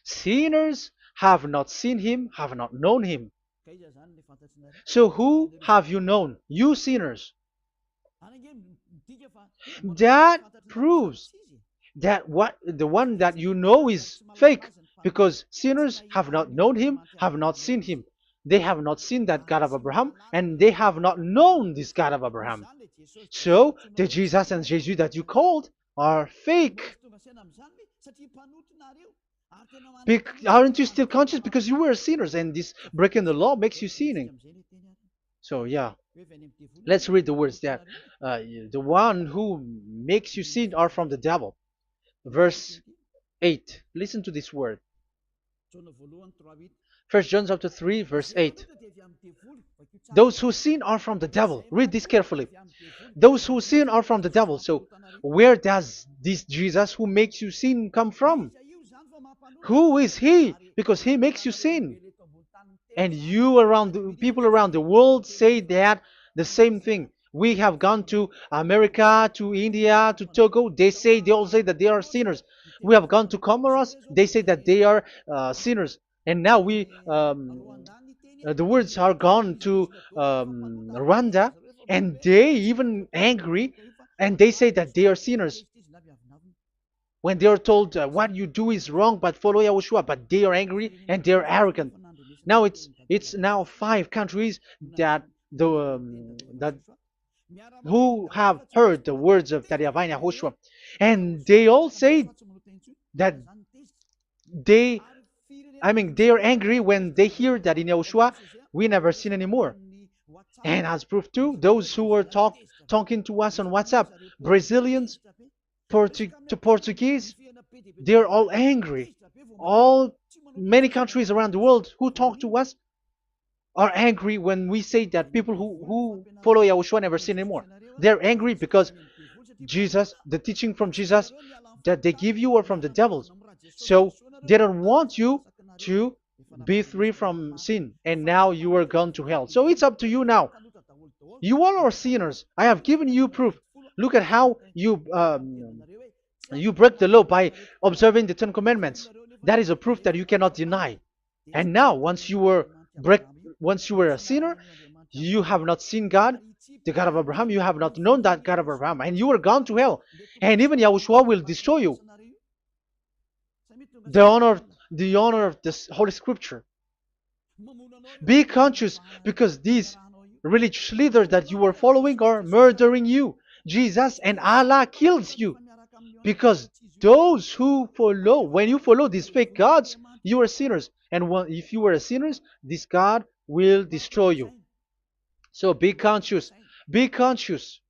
Sinners have not seen him, have not known him. So who have you known? You sinners. That proves that the one that you know is fake, because sinners have not known him, have not seen him. They have not seen that God of Abraham, and they have not known this God of Abraham. So the Jesus and Jesus that you called are fake. Aren't you still conscious? Because you were sinners, and this breaking the law makes you sinning. So yeah, let's read the words that the one who makes you sin are from the devil. Verse 8. Listen to this word. 1 John chapter 3, verse 8. Those who sin are from the devil. Read this carefully. Those who sin are from the devil. So where does this Jesus who makes you sin come from? Who is he? Because he makes you sin. And people around the world say that the same thing. We have gone to America, to India, to Togo. They all say that they are sinners. We have gone to Comoros. They say that they are sinners. And now the words are gone to Rwanda, and they even angry, and they say that they are sinners. When they are told what you do is wrong, but follow YAHOSHUAH, but they are angry and they are arrogant. Now it's now 5 countries that who have heard the words of YAHVAH and YAHOSHUAH, and they all say that they are angry when they hear that in YAHOSHUAH we never sin anymore. And as proof too, those who are talking to us on WhatsApp, Brazilians, Portuguese, they're all angry. Many countries around the world who talk to us are angry when we say that people who follow Yahushua never sin anymore. They're angry because Jesus, the teaching from Jesus that they give you are from the devils. So they don't want you to be free from sin, and now you are gone to hell. So it's up to you now. You all are sinners. I have given you proof. Look at how you break the law by observing the Ten Commandments. That is a proof that you cannot deny. And now, break, once you were a sinner, you have not seen God, the God of Abraham. You have not known that God of Abraham, and you are gone to hell. And even Yahushua will destroy you. The honor, the honor of this Holy Scripture. Be conscious because these religious leaders that you are following are murdering you. Jesus and Allah kills you because those who follow, when you follow these fake gods, you are sinners. And if you are a sinner, this God will destroy you. So be conscious. Be conscious.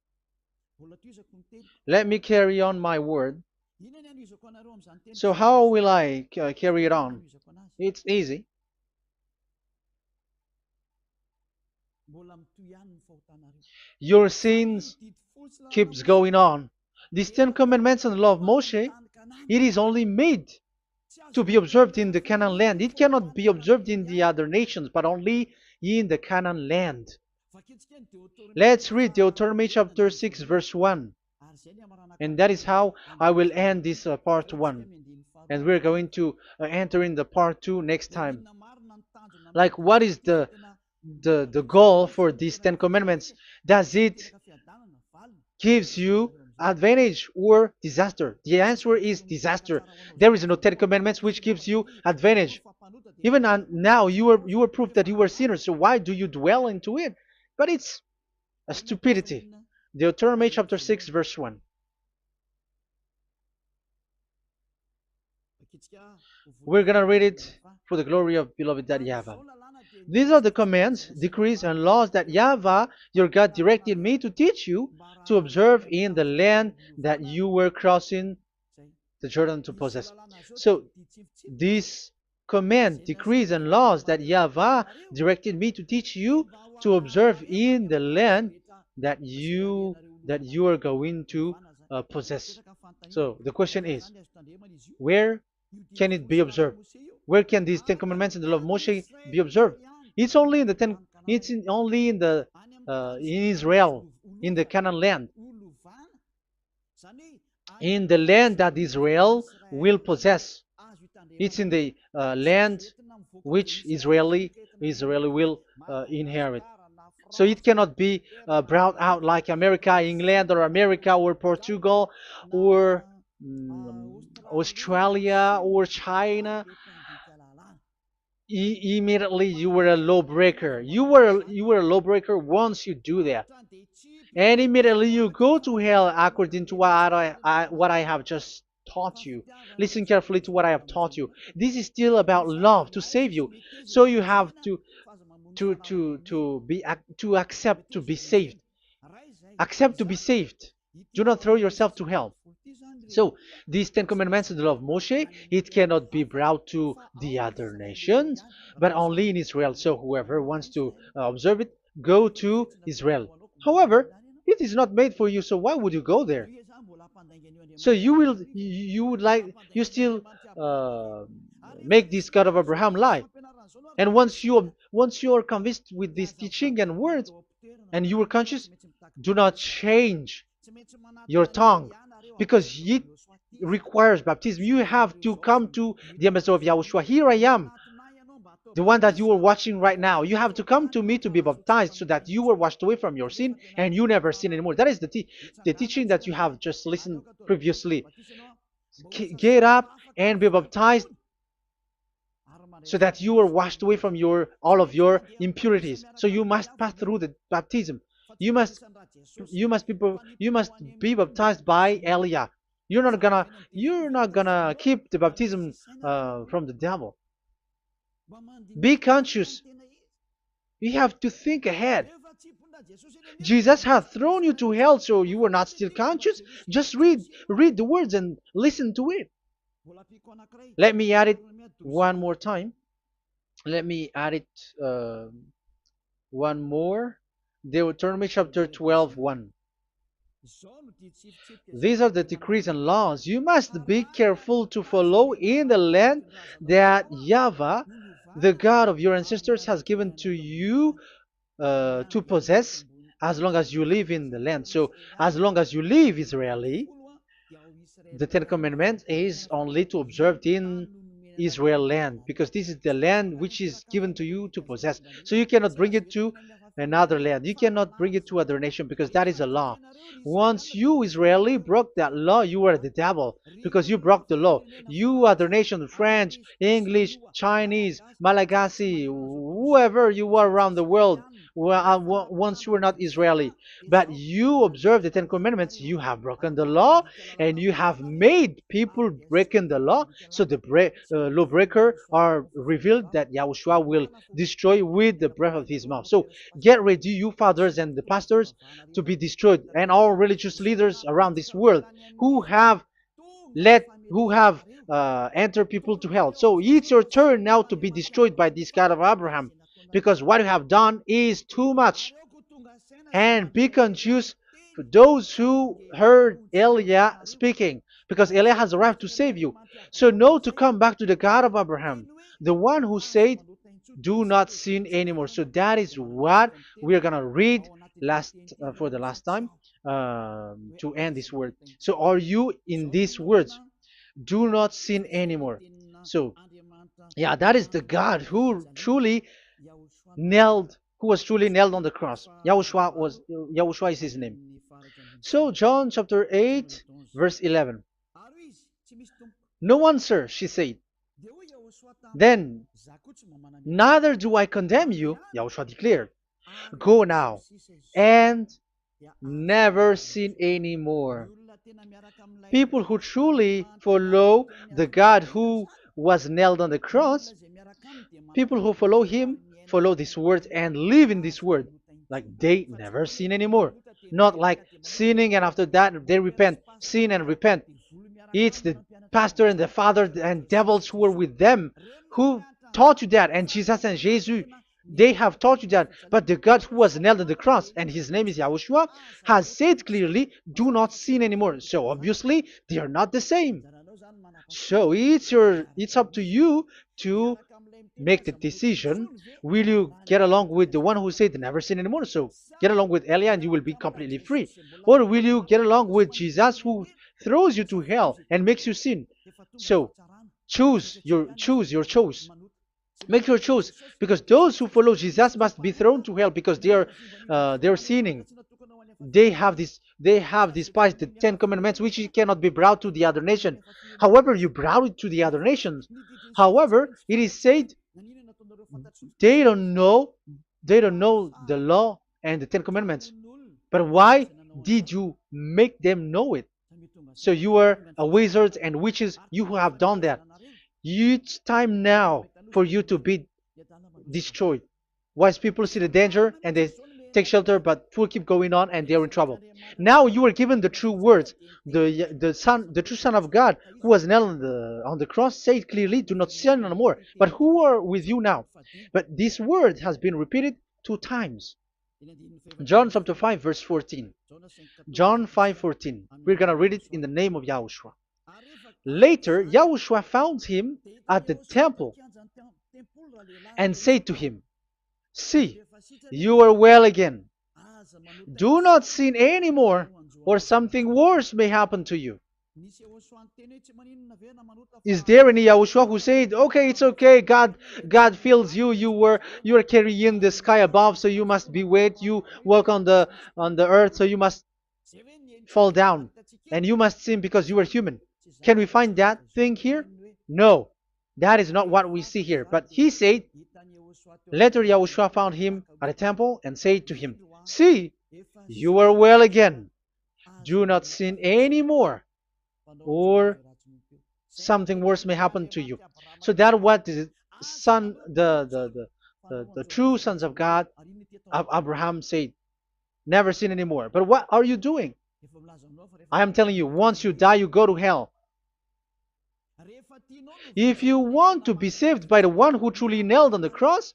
Let me carry on my word. So how will I carry it on? It's easy. Your sins keeps going on. These Ten Commandments and the law of Moshe, it is only made to be observed in the Canaan land. It cannot be observed in the other nations, but only in the Canaan land. Let's read Deuteronomy chapter 6, verse 1. And that is how I will end this part 1. And we're going to enter in the part 2 next time. Like, what is the goal for these Ten Commandments? Does it gives you advantage or disaster? The answer is disaster. There is no Ten Commandments which gives you advantage. Even now, you were proof that you were sinners. So why do you dwell into it? But it's a stupidity. Deuteronomy chapter 6, verse 1. We're going to read it for the glory of beloved Daddy YAHVAH. These are the commands, decrees, and laws that YAHVAH, your God, directed me to teach you to observe in the land that you were crossing the Jordan to possess. So, these command, decrees, and laws that YAHVAH directed me to teach you to observe in the land that you are going to possess. So, the question is, where can it be observed? Where can these Ten Commandments and the law of Moshe be observed? It's only in the only in the in Israel, in the Canaan land, in the land that Israel will possess. It's in the land which Israeli will inherit. So it cannot be brought out like America, England, or America, or Portugal, or Australia, or China. Immediately you were a lawbreaker. You were a lawbreaker once you do that, and immediately you go to hell according to what I have just taught you. Listen carefully to what I have taught you. This is still about love to save you. So you have to accept to be saved. Accept to be saved. Do not throw yourself to hell. So these Ten Commandments and the law of Moshe, it cannot be brought to the other nations, but only in Israel. So whoever wants to observe it, go to Israel. However, it is not made for you, so why would you go there? So you still make this God of Abraham lie. And once you are convinced with this teaching and words, and you are conscious, do not change your tongue, because it requires baptism. You have to come to the ambassador of Yahushua. Here I am, the one that you are watching right now. You have to come to me to be baptized so that you were washed away from your sin and you never sin anymore. That is the teaching that you have just listened previously. Get up and be baptized so that you are washed away from all of your impurities. So you must pass through the baptism. You must be baptized by Elia. You're not gonna keep the baptism from the devil. Be conscious. You have to think ahead. Jesus has thrown you to hell, so you are not still conscious. Just read the words and listen to it. Let me add it one more time. Let me add it One more. Deuteronomy chapter 12:1. These are the decrees and laws you must be careful to follow in the land that YAHVAH, the God of your ancestors, has given to you to possess as long as you live in the land. So, as long as you live Israeli, the Ten Commandments is only to observe in Israel land, because this is the land which is given to you to possess. So you cannot bring it to another land. You cannot bring it to other nation, because that is a law. Once you Israeli broke that law, you are the devil, because you broke the law. You other nation, French, English, Chinese, Malagasy, whoever you are around the world, once you are not Israeli, but you observe the Ten Commandments, you have broken the law, and you have made people breaking the law. So the lawbreaker are revealed that Yahushua will destroy with the breath of his mouth. So get ready, you fathers and the pastors, to be destroyed, and all religious leaders around this world who have entered people to hell. So it's your turn now to be destroyed by this God of Abraham, because what you have done is too much. And be conscious for those who heard Eliah speaking, because Eliah has arrived to save you. So know to come back to the God of Abraham, the one who said, do not sin anymore. So that is what we're going to read for the last time, to end this word. So are you in these words? Do not sin anymore. So yeah, that is the God who was truly nailed on the cross. Yahushua is his name. So John chapter 8 verse 11. No one, sir, she said. Then, neither do I condemn you, Yahushua declared. Go now and never sin anymore. People who truly follow the God who was nailed on the cross, people who follow him, follow this word and live in this word, like they never sin anymore. Not like sinning and after that they repent, sin and repent. It's the pastor and the father and devils who are with them who taught you that, and Jesus and Jesus, they have taught you that. But the God who was nailed on the cross, and his name is Yahushua, has said clearly, do not sin anymore. So obviously they are not the same. So it's up to you to make the decision. Will you get along with the one who said never sin anymore? So get along with Eliah and you will be completely free. Or will you get along with Jesus who throws you to hell and makes you sin? So choose your choice. Make your choice, because those who follow Jesus must be thrown to hell, because they are sinning. They have despised the Ten Commandments, which cannot be brought to the other nation. However, you brought it to the other nations. However, it is said they don't know the law and the Ten Commandments. But why did you make them know it? So you are a wizards and witches, you who have done that. It's time now for you to be destroyed. Wise people see the danger and they take shelter, but fool keep going on and they're in trouble. Now you are given the true words. The true Son of God, who was nailed on the cross, said clearly, "Do not sin no more." But who are with you now? But this word has been repeated 2 times. John chapter 5 verse 14. John 5:14. We're gonna read it in the name of Yahushua. Later, Yahushua found him at the temple and said to him, "See, you are well again. Do not sin anymore, or something worse may happen to you." Is there any Yahushua who said, "Okay, it's okay, God feels you. You are carrying the sky above, so you must be wet. You walk on the earth, so you must fall down, and you must sin because you are human"? Can we find that thing here? No, that is not what we see here. But he said, later Yahushua found him at a temple and said to him, "See, you are well again. Do not sin anymore, or something worse may happen to you." So that what the son, the true sons of God of Abraham said, never sin anymore. But what are you doing? I am telling you, once you die, you go to hell. If you want to be saved by the one who truly nailed on the cross,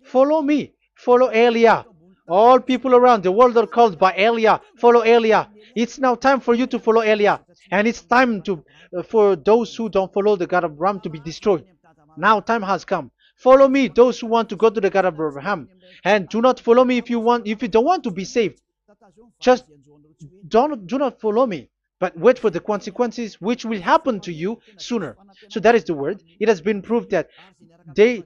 follow me. Follow Elia. All people around the world are called by Elia. Follow Elia. It's now time for you to follow Elia. And it's time to for those who don't follow the God of Abraham to be destroyed. Now time has come. Follow me, those who want to go to the God of Abraham. And do not follow me if you don't want to be saved. Just do not follow me, but wait for the consequences which will happen to you sooner. So that is the word. It has been proved that they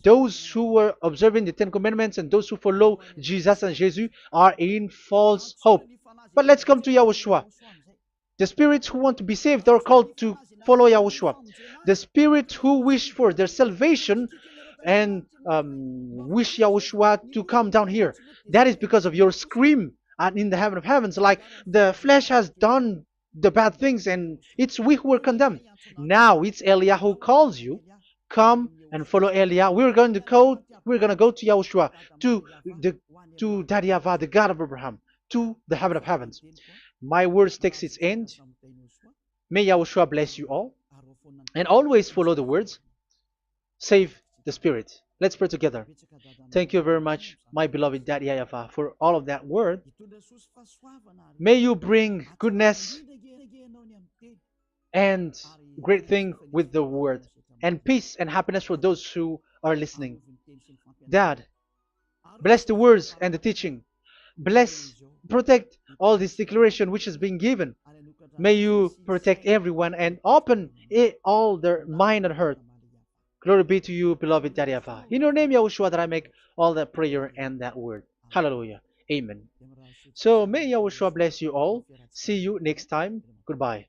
those who were observing the Ten Commandments and those who follow Jesus and Jesus are in false hope. But let's come to Yahushua. The spirits who want to be saved are called to follow Yahushua. The spirits who wish for their salvation and wish Yahushua to come down here. That is because of your scream and in the heaven of heavens, like the flesh has done the bad things and it's we who are condemned. Now it's Eliah who calls you. Come and follow Eliah. We're going to go to Yahushua, to the to Daddy Yahvah, the God of Abraham, to the heaven of heavens. My words takes its end. May Yahushua bless you all. And always follow the words. Save the spirit. Let's pray together. Thank you very much, my beloved Daddy Yahvah, for all of that word. May you bring goodness and great thing with the word, and peace and happiness for those who are listening. Dad, bless the words and the teaching. Bless, protect all this declaration which is being given. May you protect everyone and open all their mind and heart. Glory be to you, beloved Daddy Yahvah. In your name, Yahushua, that I make all that prayer and that word. Hallelujah. Amen. So may Yahushua bless you all. See you next time. Goodbye.